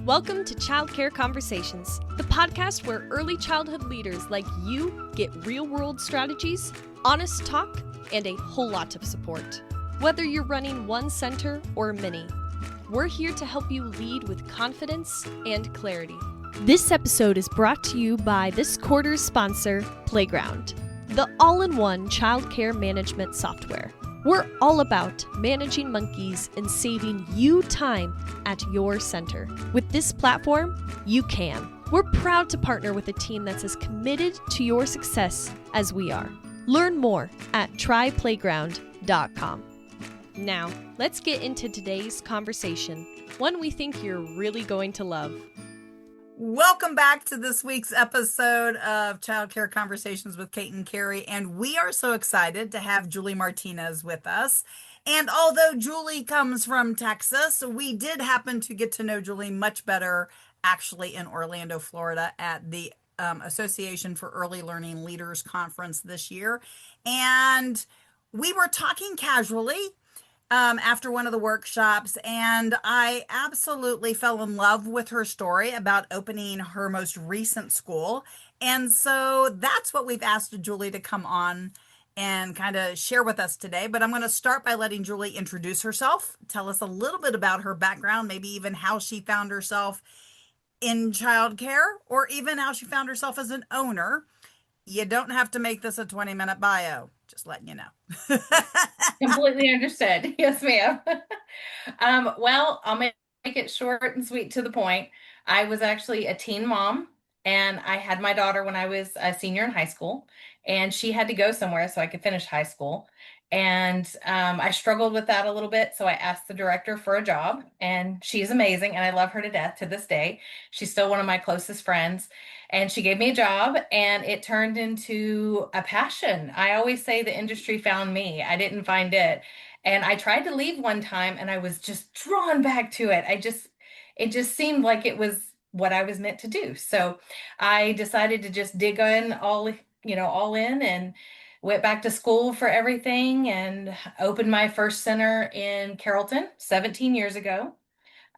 Welcome to Childcare Conversations, the podcast where early childhood leaders like you get real-world strategies, honest talk, and a whole lot of support. Whether you're running one center or many, we're here to help you lead with confidence and clarity. This episode is brought to you by this quarter's sponsor, Playground, the all-in-one childcare management software. We're all about managing monkeys and saving you time at your center. With this platform, you can. We're proud to partner with a team that's as committed to your success as we are. Learn more at tryplayground.com. Now, let's get into today's conversation, one we think you're really going to love. Welcome back to this week's episode of Childcare Conversations with Kate and Carrie, and we are so excited to have Julie Martinez with us. And although Julie comes from Texas, we did happen to get to know Julie much better actually in Orlando, Florida at the Association for Early Learning Leaders Conference this year. And we were talking casually after one of the workshops, and I absolutely fell in love with her story about opening her most recent school. And so that's what we've asked Julie to come on and kind of share with us today. But I'm going to start by letting Julie introduce herself, tell us a little bit about her background, maybe even how she found herself in childcare, or even how she found herself as an owner. You don't have to make this a 20-minute bio. Just letting you know. Completely understood. Yes, ma'am. Well, I'll make it short and sweet to the point. I was actually a teen mom, and I had my daughter when I was a senior in high school, and she had to go somewhere so I could finish high school. And I struggled with that a little bit. So I asked the director for a job, and she's amazing. And I love her to death to this day. She's still one of my closest friends. And she gave me a job, and it turned into a passion. I always say the industry found me. I didn't find it. And I tried to leave one time, and I was just drawn back to it. It just seemed like it was what I was meant to do. So I decided to just dig in all in, and went back to school for everything and opened my first center in Carrollton 17 years ago,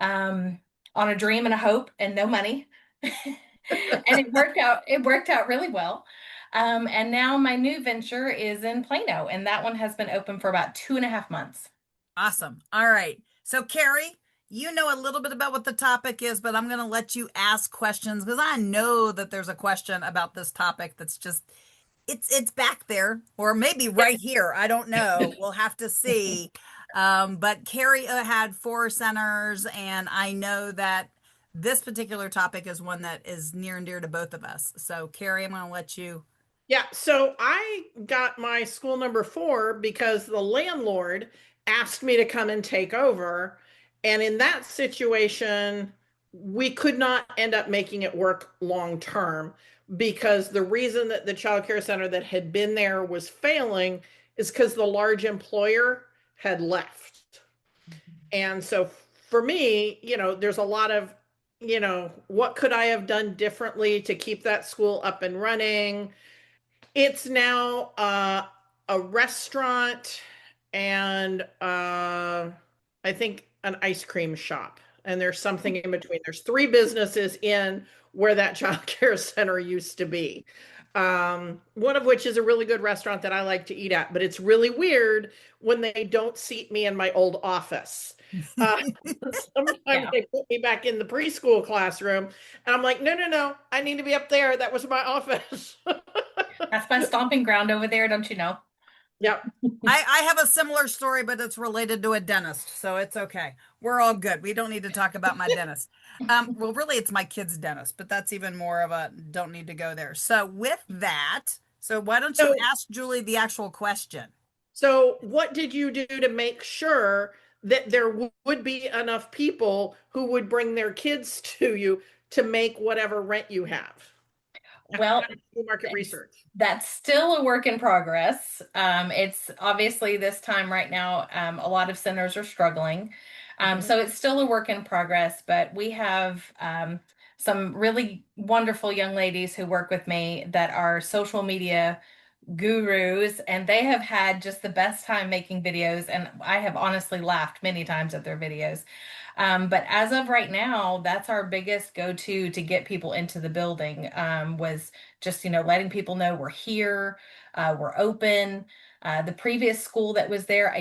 on a dream and a hope and no money. And it worked out really well. And now my new venture is in Plano, and that one has been open for about 2.5 months. Awesome. All right. So Carrie, you know a little bit about what the topic is, but I'm going to let you ask questions because I know that there's a question about this topic that's just, it's back there, or maybe right here. I don't know. We'll have to see. But Carrie had 4 centers, and I know that this particular topic is one that is near and dear to both of us. So Carrie, I'm going to let you. Yeah, so I got my school number 4 because the landlord asked me to come and take over. And in that situation, we could not end up making it work long term, because the reason that the child care center that had been there was failing is because the large employer had left. And so for me, there's a lot of, what could I have done differently to keep that school up and running? It's now a restaurant and I think an ice cream shop. And there's something in between. There's 3 businesses in where that child care center used to be. One of which is a really good restaurant that I like to eat at, but it's really weird when they don't seat me in my old office. Sometimes they put me back in the preschool classroom, and I'm like, no, I need to be up there. That was my office. That's my stomping ground over there, don't you know? Yep. I have a similar story, but it's related to a dentist, so it's okay. We're all good. We don't need to talk about my dentist. Well, really, it's my kid's dentist, but that's even more of a don't need to go there. So with that, why don't you ask Julie the actual question? So what did you do to make sure that there would be enough people who would bring their kids to you to make whatever rent you have? Well, market research. That's still a work in progress. It's obviously this time right now, a lot of centers are struggling. So it's still a work in progress, but we have some really wonderful young ladies who work with me that are social media gurus, and they have had just the best time making videos. And I have honestly laughed many times at their videos. But as of right now, that's our biggest go-to to get people into the building, was just, letting people know we're here, we're open. The previous school that was there,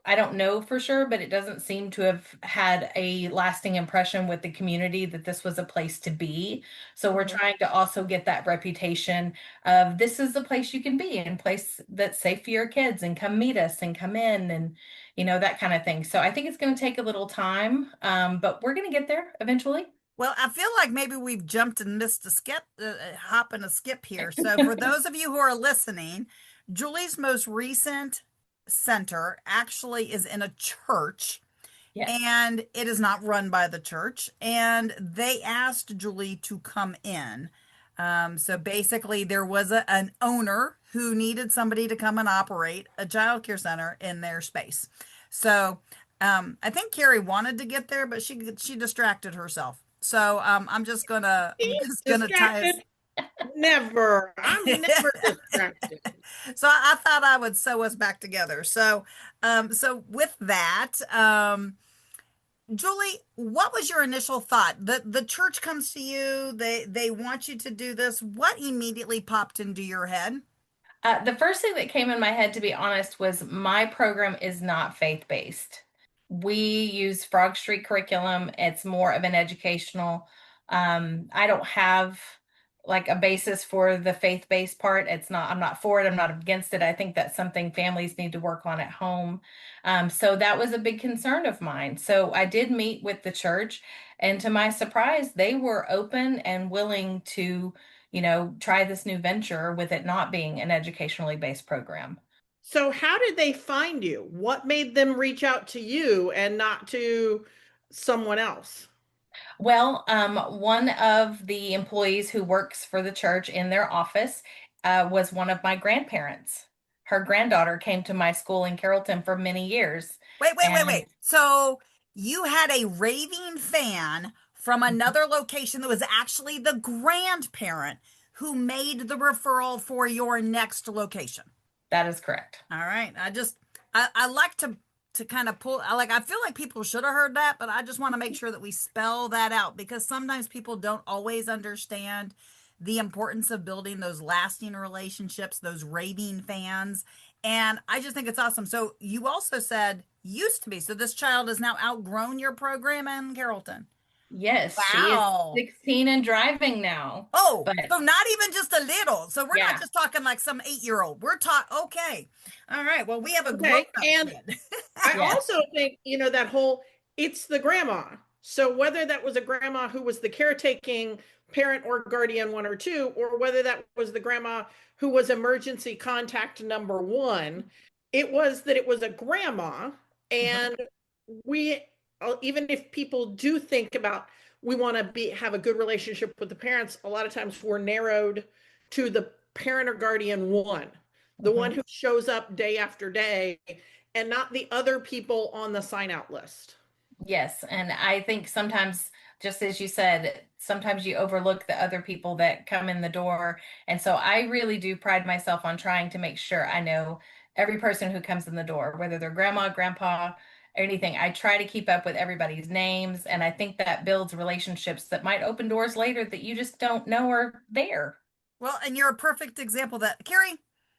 I don't know for sure, but it doesn't seem to have had a lasting impression with the community that this was a place to be. So we're Mhm. trying to also get that reputation of this is the place you can be, and place that's safe for your kids, and come meet us and come in, and that kind of thing. So I think it's going to take a little time, but we're going to get there eventually. Well, I feel like maybe we've jumped and missed a skip, hop and a skip here. So, for those of you who are listening, Julie's most recent center actually is in a church, Yes. and it is not run by the church. And they asked Julie to come in. So basically, there was an owner who needed somebody to come and operate a child care center in their space. So I think Carrie wanted to get there, but she distracted herself. So I'm just gonna tie us. Distracted? Never. I'm never distracted. So I thought I would sew us back together. So with that, Julie, what was your initial thought? The church comes to you, they want you to do this. What immediately popped into your head? The first thing that came in my head, to be honest, was my program is not faith-based. We use Frog Street curriculum. It's more of an educational. I don't have like a basis for the faith-based part. I'm not for it. I'm not against it. I think that's something families need to work on at home. So that was a big concern of mine. So I did meet with the church, and to my surprise, they were open and willing to try this new venture with it not being an educationally based program. So, how did they find you? What made them reach out to you and not to someone else? Well, one of the employees who works for the church in their office was one of my grandparents. Her granddaughter came to my school in Carrollton for many years. Wait. And So you had a raving fan from another location that was actually the grandparent who made the referral for your next location. that is correct. All right. I like to kind of I feel like people should have heard that, but I just want to make sure that we spell that out, because sometimes people don't always understand the importance of building those lasting relationships, those raving fans. And I just think it's awesome. So you also said used to be. So this child has now outgrown your program in Carrollton. Yes, she is Wow. 16 and driving now. Oh, But so not even just a little. So we're not yeah, just talking like some 8-year-old. We're talking, okay. All right. Well, we have a grown Okay. up And kid. I yes, also think, that whole it's the grandma. So whether that was a grandma who was the caretaking parent or guardian one or two, or whether that was the grandma who was emergency contact number one, it was a grandma. And we, even if people do think about, we want to have a good relationship with the parents, a lot of times we're narrowed to the parent or guardian one, the one mhm. who shows up day after day, and not the other people on the sign out list. Yes, and I think sometimes, just as you said, sometimes you overlook the other people that come in the door. And so I really do pride myself on trying to make sure I know every person who comes in the door, whether they're grandma, grandpa, anything. I try to keep up with everybody's names, and I think that builds relationships that might open doors later that you just don't know are there. Well, and you're a perfect example of that. Carrie,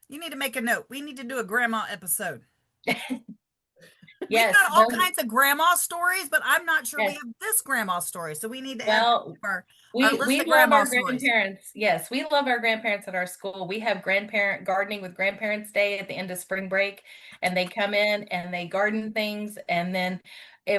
you need to make a note. We need to do a grandma episode. We've Yes, got all those, kinds of grandma stories, but I'm not sure we yes. have this grandma story. So we need to add that Well, to our list we of love grandma our stories. grandparents. Yes, we love our grandparents at our school. We have grandparent gardening with Grandparents Day at the end of spring break, and they come in and they garden things. And then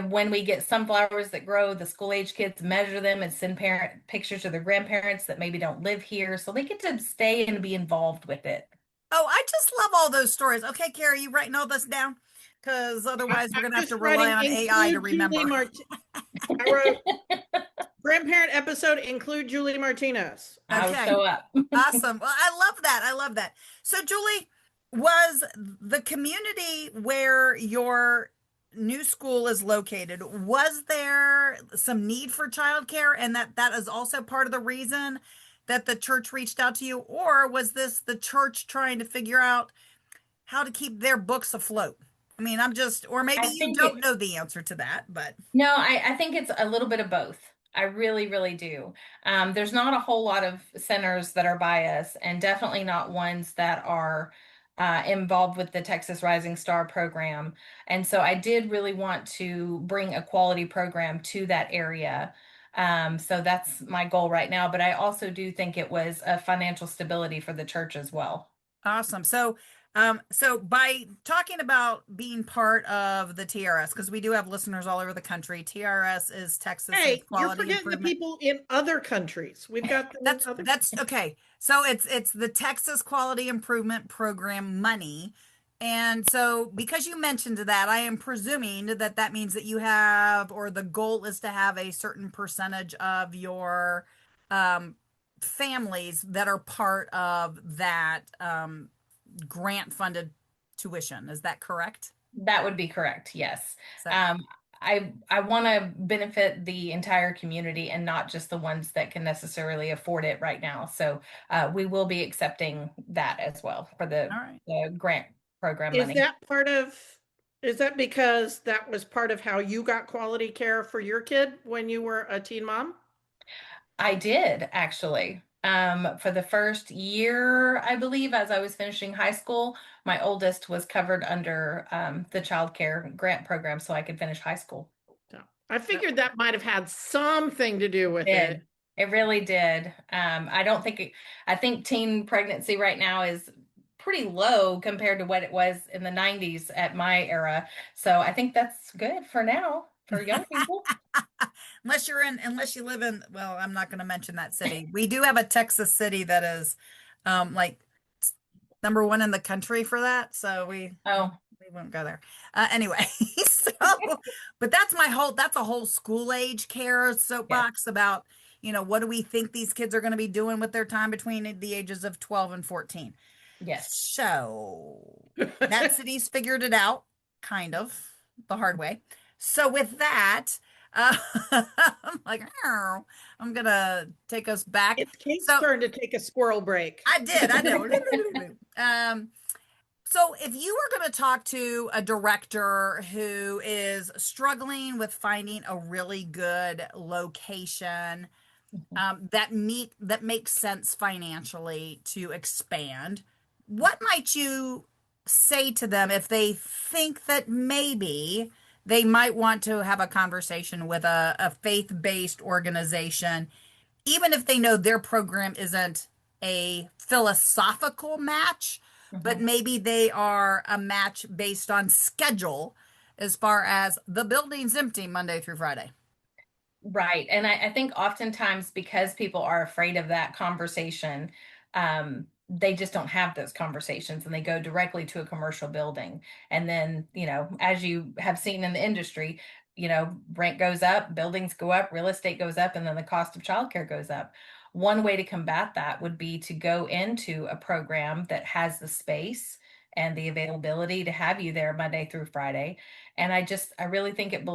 when we get sunflowers that grow, the school age kids measure them and send parent pictures to their grandparents that maybe don't live here. So they get to stay and be involved with it. Oh, I just love all those stories. Okay, Carrie, you writing all this down? Because otherwise we're I'm gonna have to just rely writing on AI to include Julie remember. I wrote grandparent episode include Julie Martinez. I'll Okay. show up. Awesome. Well, I love that. I love that. So, Julie, was the community where your new school is located, was there some need for childcare? And that is also part of the reason that the church reached out to you, or was this the church trying to figure out how to keep their books afloat? I mean, I'm just, or maybe I you think don't it, know the answer to that, but no, I think it's a little bit of both. I really, really do. There's not a whole lot of centers that are by us, and definitely not ones that are involved with the Texas Rising Star program. And so I did really want to bring a quality program to that area. So that's my goal right now. But I also do think it was a financial stability for the church as well. awesome. So by talking about being part of the TRS, because we do have listeners all over the country, TRS is Texas's Hey, you're Quality forgetting the Improvement. people in other countries. We've got them in other. That's okay. So it's the Texas Quality Improvement Program money. And so because you mentioned that, I am presuming that that means that you have, or the goal is to have a certain percentage of your um, families that are part of that grant funded tuition. Is that correct? That would be correct, yes. So, Um, I want to benefit the entire community and not just the ones that can necessarily afford it right now. So we will be accepting that as well for all right. the grant program Is money. that part of, is that because that was part of how you got quality care for your kid when you were a teen mom? I did actually. For the first year, I believe, as I was finishing high school, my oldest was covered under the child care grant program so I could finish high school. So, I figured that might have had something to do with it. Did. It really did. I don't think I think teen pregnancy right now is pretty low compared to what it was in the 90s at my era. So I think that's good for now for young people. Unless you live in, well, I'm not going to mention that city. We do have a Texas city that is like number one in the country for that. So Oh, we won't go there. Anyway, so, but that's a whole school age care yes, soapbox about, what do we think these kids are going to be doing with their time between the ages of 12 and 14? yes. So that city's figured it out, kind of the hard way. So with that, uh, I'm like, "Oh, I'm gonna take us back." It's Kate's So turn to take a squirrel break. I did. So if you were going to talk to a director who is struggling with finding a really good location that makes sense financially to expand, what might you say to them if they think that maybe they might want to have a conversation with a faith-based organization, even if they know their program isn't a philosophical match, but Mhm. maybe they are a match based on schedule as far as the building's empty Monday through Friday? Right. And I think oftentimes because people are afraid of that conversation, they just don't have those conversations and they go directly to a commercial building. And then, as you have seen in the industry, rent goes up, buildings go up, real estate goes up, and then the cost of childcare goes up. One way to combat that would be to go into a program that has the space and the availability to have you there Monday through Friday. And I really think it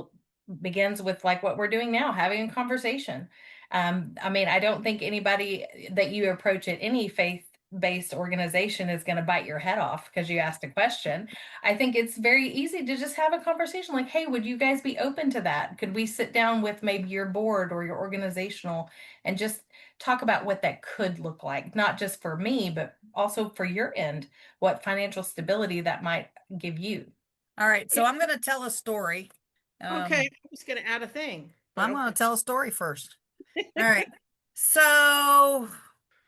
begins with like what we're doing now, having a conversation. I mean, I don't think anybody that you approach at any faith-based organization is going to bite your head off because you asked a question. I think it's very easy to just have a conversation like, hey, would you guys be open to that? Could we sit down with maybe your board or your organizational and just talk about what that could look like, not just for me, but also for your end, what financial stability that might give you. All right, so I'm going to tell a story. Okay, I was going to add a thing, but I'm going okay. to tell a story first. All right. So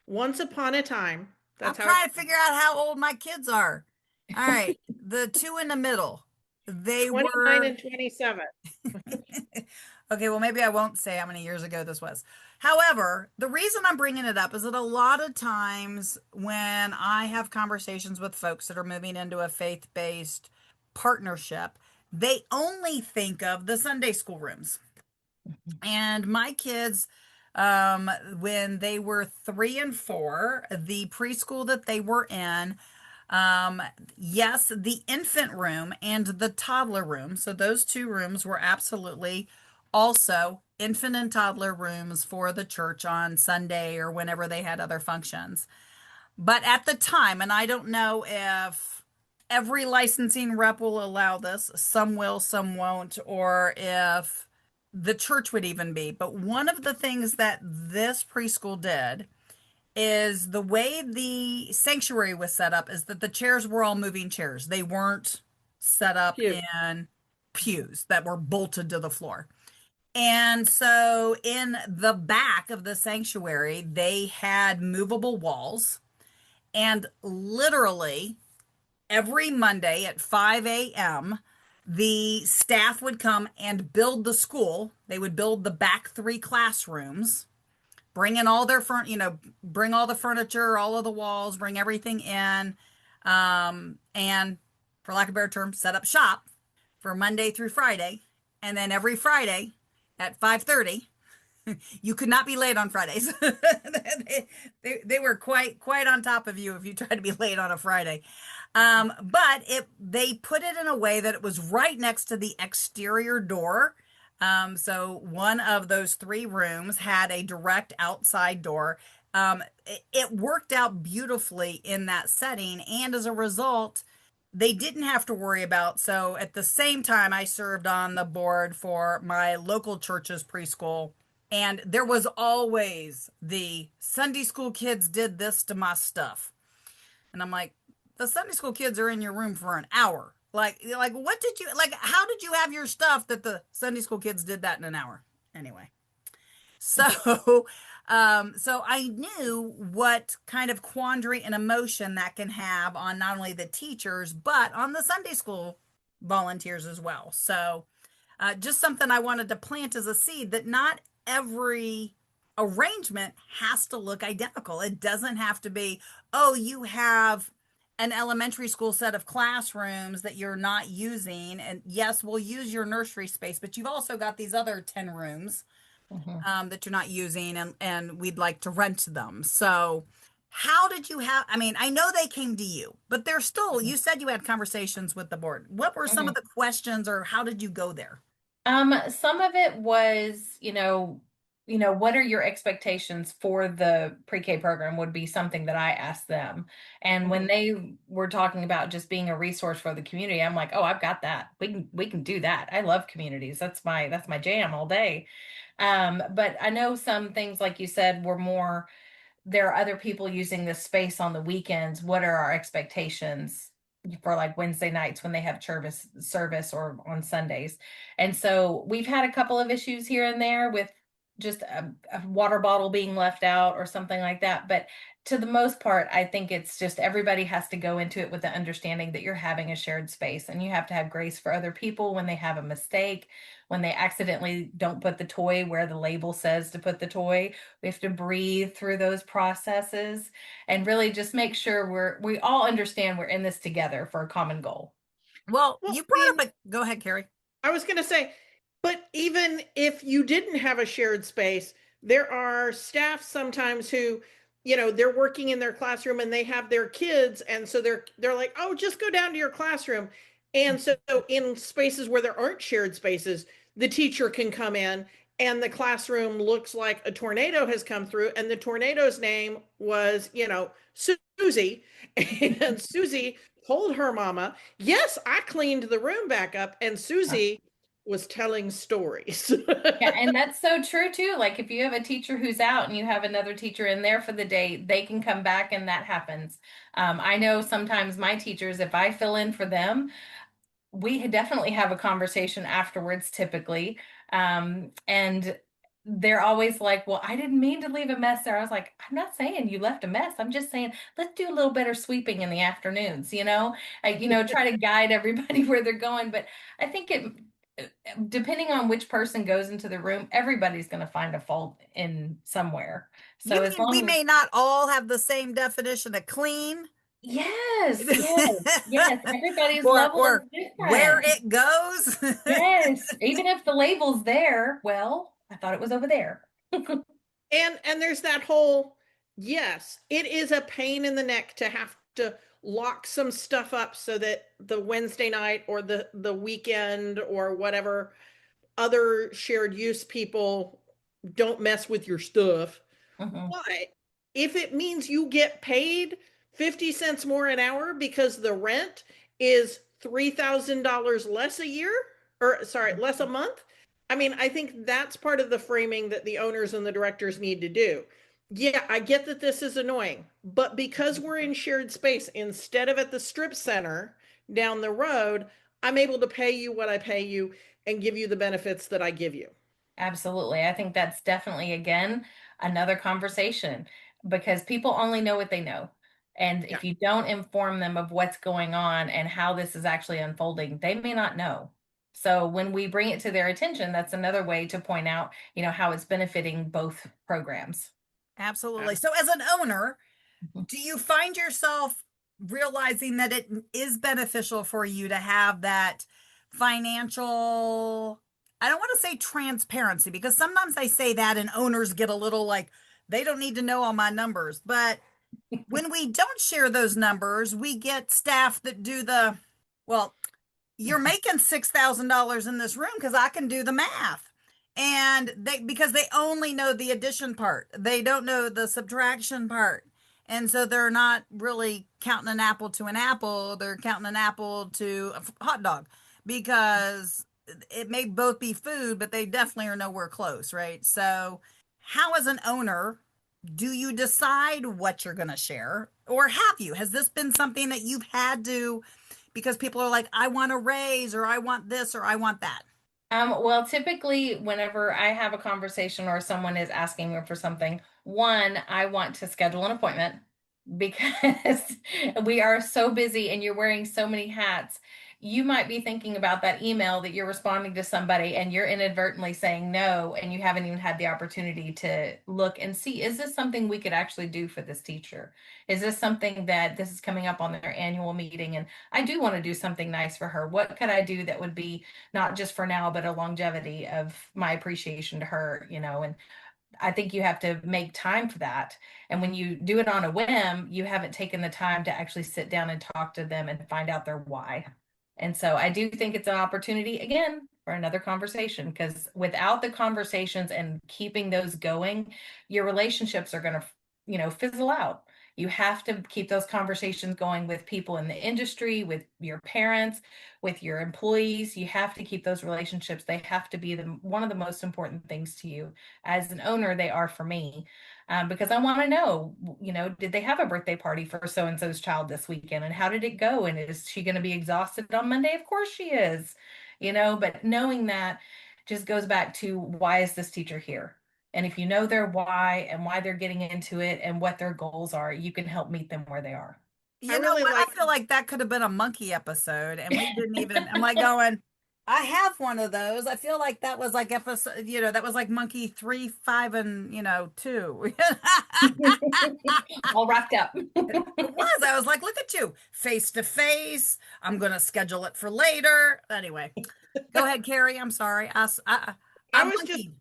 Once upon a time, I'm that's how trying to figure out how old my kids are. All right. The two in the middle, they 29 were. and 27. Okay, well, maybe I won't say how many years ago this was. However, the reason I'm bringing it up is that a lot of times when I have conversations with folks that are moving into a faith-based partnership, they only think of the Sunday school rooms. And my kids, when they were 3 and 4, the preschool that they were in, yes, the infant room and the toddler room. So those two rooms were absolutely also infant and toddler rooms for the church on Sunday or whenever they had other functions. But at the time, and I don't know if every licensing rep will allow this, some will, some won't, or if the church would even be. But one of the things that this preschool did is the way the sanctuary was set up is that the chairs were all moving chairs. They weren't set up Pew. in pews that were bolted to the floor. And so in the back of the sanctuary, they had movable walls. And literally every Monday at 5 a.m., the staff would come and build the school. They would build the back 3 classrooms, bring in all their bring all the furniture, all of the walls, bring everything in, and for lack of a better term, set up shop for Monday through Friday. And then every Friday at 5:30, you could not be late on Fridays. they were quite on top of you if you tried to be late on a Friday. But they put it in a way that it was right next to the exterior door. So one of those 3 rooms had a direct outside door. It worked out beautifully in that setting. And as a result, they didn't have to worry about. So at the same time, I served on the board for my local church's preschool. And there was always the Sunday school kids did this to my stuff. And I'm like, the Sunday school kids are in your room for an hour. Like, what did you, like, how did you have your stuff that the Sunday school kids did that in an hour? Anyway. So, so I knew what kind of quandary and emotion that can have on not only the teachers, but on the Sunday school volunteers as well. So, just something I wanted to plant as a seed that not every arrangement has to look identical. It doesn't have to be, oh, you have an elementary school set of classrooms that you're not using. And yes, we'll use your nursery space, but you've also got these other 10 rooms that you're not using, and we'd like to rent them. So how did you have, I mean, I know they came to you, but they're still, you said you had conversations with the board. What were some of the questions, or how did you go there? Some of it was, what are your expectations for the pre-K program would be something that I asked them. And when they were talking about just being a resource for the community, I'm like, oh, I've got that. We can do that. I love communities. That's my jam all day. But I know some things, like you said, were more, there are other people using this space on the weekends. What are our expectations for like Wednesday nights when they have service or on Sundays? And so we've had a couple of issues here and there with just a water bottle being left out or something like that. But to the most part, I think it's just everybody has to go into it with the understanding that you're having a shared space, and you have to have grace for other people when they have a mistake, when they accidentally don't put the toy where the label says to put the toy. We have to breathe through those processes and really just make sure we all understand we're in this together for a common goal. Well, you brought up go ahead, Carrie. I was going to say, but even if you didn't have a shared space, there are staff sometimes who, they're working in their classroom and they have their kids. And so they're like, oh, just go down to your classroom. And so in spaces where there aren't shared spaces, the teacher can come in and the classroom looks like a tornado has come through, and the tornado's name was, Susie. And Susie told her mama, yes, I cleaned the room back up. And Susie was telling stories. Yeah, and that's so true too. Like if you have a teacher who's out and you have another teacher in there for the day, they can come back, and that happens. I know sometimes my teachers, if I fill in for them, we definitely have a conversation afterwards typically. And they're always like, well, I didn't mean to leave a mess there. I was like, I'm not saying you left a mess. I'm just saying, let's do a little better sweeping in the afternoons, try to guide everybody where they're going. But I think depending on which person goes into the room, everybody's going to find a fault in somewhere. So we may not all have the same definition of clean. Yes. Everybody's level is different. Where it goes. Yes. Even if the label's there, well, I thought it was over there. And there's that whole, yes, it is a pain in the neck to have to lock some stuff up so that the Wednesday night or the weekend or whatever, other shared use people don't mess with your stuff. Mhm. But if it means you get paid 50 cents more an hour because the rent is $3,000 less a year, or sorry, less a month, I mean, I think that's part of the framing that the owners and the directors need to do. Yeah, I get that this is annoying, but because we're in shared space instead of at the strip center down the road, I'm able to pay you what I pay you and give you the benefits that I give you. Absolutely. I think that's definitely, again, another conversation because people only know what they know. And Yeah. if you don't inform them of what's going on and how this is actually unfolding, they may not know. So when we bring it to their attention, that's another way to point out, how it's benefiting both programs. Absolutely. So, as an owner, do you find yourself realizing that it is beneficial for you to have that financial, I don't want to say transparency, because sometimes I say that and owners get a little like, they don't need to know all my numbers. But when we don't share those numbers, we get staff that do the, well, you're making $6,000 in this room because I can do the math. And because they only know the addition part, they don't know the subtraction part. And so they're not really counting an apple to an apple, they're counting an apple to a hot dog, because it may both be food, but they definitely are nowhere close, right? So, how, as an owner, do you decide what you're going to share? Or have you? Has this been something that you've had to, because people are like, I want a raise, or I want this, or I want that? Well, typically, whenever I have a conversation or someone is asking me for something, one, I want to schedule an appointment because we are so busy and you're wearing so many hats. You might be thinking about that email that you're responding to somebody and you're inadvertently saying no, and you haven't even had the opportunity to look and see, is this something we could actually do for this teacher? Is this something that this is coming up on their annual meeting? And I do want to do something nice for her. What could I do that would be not just for now, but a longevity of my appreciation to her, and I think you have to make time for that. And when you do it on a whim, you haven't taken the time to actually sit down and talk to them and find out their why. And so I do think it's an opportunity again for another conversation, because without the conversations and keeping those going, your relationships are going to, fizzle out. You have to keep those conversations going with people in the industry, with your parents, with your employees. You have to keep those relationships. They have to be one of the most important things to you. As an owner, they are for me, because I want to know, did they have a birthday party for so and so's child this weekend? And how did it go? And is she going to be exhausted on Monday? Of course she is, but knowing that just goes back to, why is this teacher here? And if you know their why and why they're getting into it and what their goals are, you can help meet them where they are. I You know really what? I like feel like that could have been a monkey episode, and we didn't even. I'm like going, I have one of those. I feel like that was like episode, that was like monkey 3, 5, and 2. All wrapped up. It was. I was like, look at you, face to face. I'm gonna schedule it for later. Anyway, go ahead, Carrie. I'm sorry. I I'm was just monkeyed.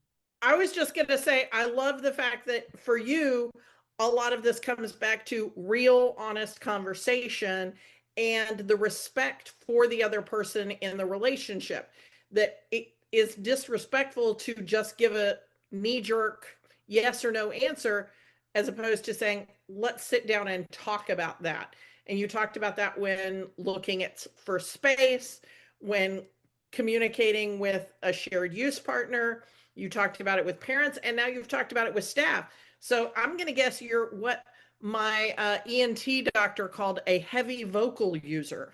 I was just going to say, I love the fact that for you, a lot of this comes back to real, honest conversation and the respect for the other person in the relationship. That it is disrespectful to just give a knee jerk yes or no answer, as opposed to saying, let's sit down and talk about that. And you talked about that when looking at for space, when communicating with a shared use partner. You talked about it with parents, and now you've talked about it with staff. So I'm going to guess you're what my ENT doctor called a heavy vocal user.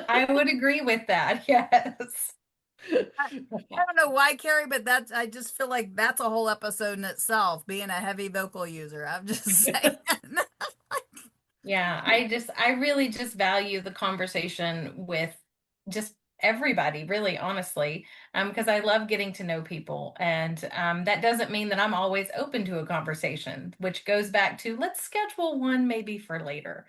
I would agree with that. Yes. I don't know why, Carrie, but I just feel like that's a whole episode in itself, being a heavy vocal user. I'm just saying. Yeah, I really just value the conversation with just everybody, really, honestly, because I love getting to know people. And that doesn't mean that I'm always open to a conversation, which goes back to, let's schedule one maybe for later.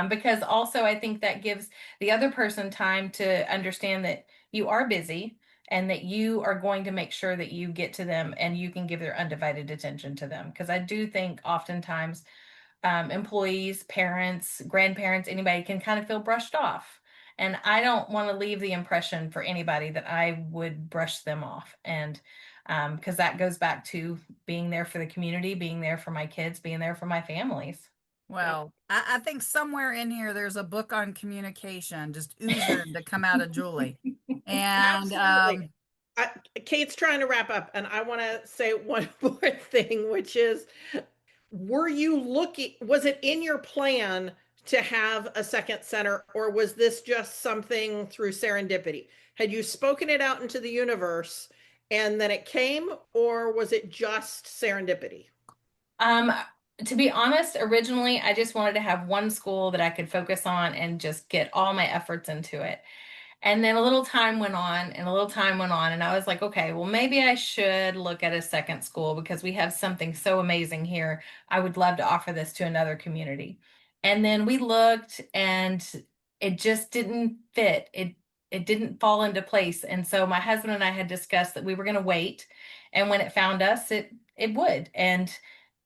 Because also I think that gives the other person time to understand that you are busy and that you are going to make sure that you get to them and you can give their undivided attention to them. Because I do think oftentimes employees, parents, grandparents, anybody can kind of feel brushed off. And I don't want to leave the impression for anybody that I would brush them off. And because that goes back to being there for the community, being there for my kids, being there for my families. Well, I think somewhere in here there's a book on communication just oozing to come out of Julie. And Absolutely. Kate's trying to wrap up, and I want to say one more thing, which is, was it in your plan to have a second center, or was this just something through serendipity? Had you spoken it out into the universe and then it came, or was it just serendipity? To be honest, originally I just wanted to have one school that I could focus on and just get all my efforts into it. And then a little time went on and a little time went on. And I was like, okay, well, maybe I should look at a second school because we have something so amazing here. I would love to offer this to another community. And then we looked and it just didn't fit. It didn't fall into place. And so my husband and I had discussed that we were going to wait. And when it found us, it would. And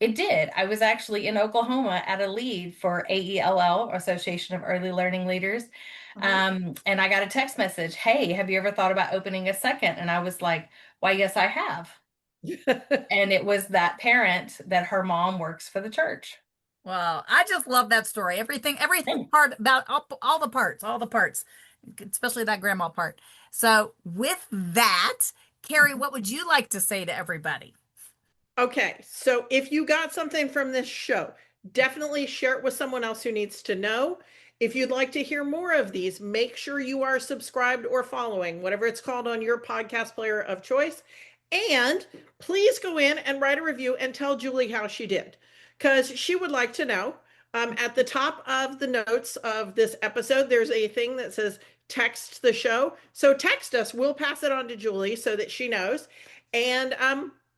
it did. I was actually in Oklahoma at a lead for AELL, Association of Early Learning Leaders. And I got a text message, hey, have you ever thought about opening a second? And I was like, why, yes, I have. And it was that parent that her mom works for the church. well, I just love that story. Everything part about all the parts, especially that grandma part. So with that, Carrie, what would you like to say to everybody? Okay, so if you got something from this show, definitely share it with someone else who needs to know. If you'd like to hear more of these, make sure you are subscribed or following, whatever it's called on your podcast player of choice. And please go in and write a review and tell Julie how she did, because she would like to know. At the top of the notes of this episode, there's a thing that says text the show. So text us. We'll pass it on to Julie so that she knows. And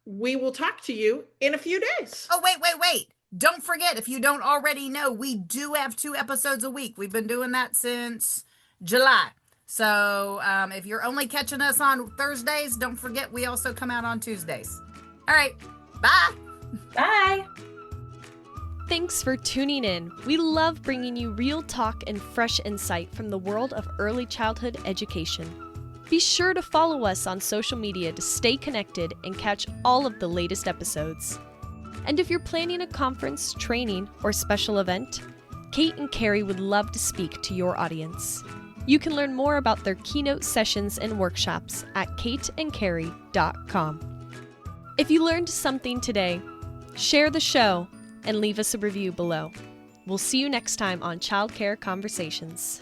we will talk to you in a few days. Oh, wait. Don't forget, if you don't already know, we do have 2 episodes a week. We've been doing that since July. So if you're only catching us on Thursdays, don't forget we also come out on Tuesdays. All right. Bye. Bye. Thanks for tuning in. We love bringing you real talk and fresh insight from the world of early childhood education. Be sure to follow us on social media to stay connected and catch all of the latest episodes. And if you're planning a conference, training, or special event, Kate and Carrie would love to speak to your audience. You can learn more about their keynote sessions and workshops at kateandcarrie.com. If you learned something today, share the show and leave us a review below. We'll see you next time on Child Care Conversations.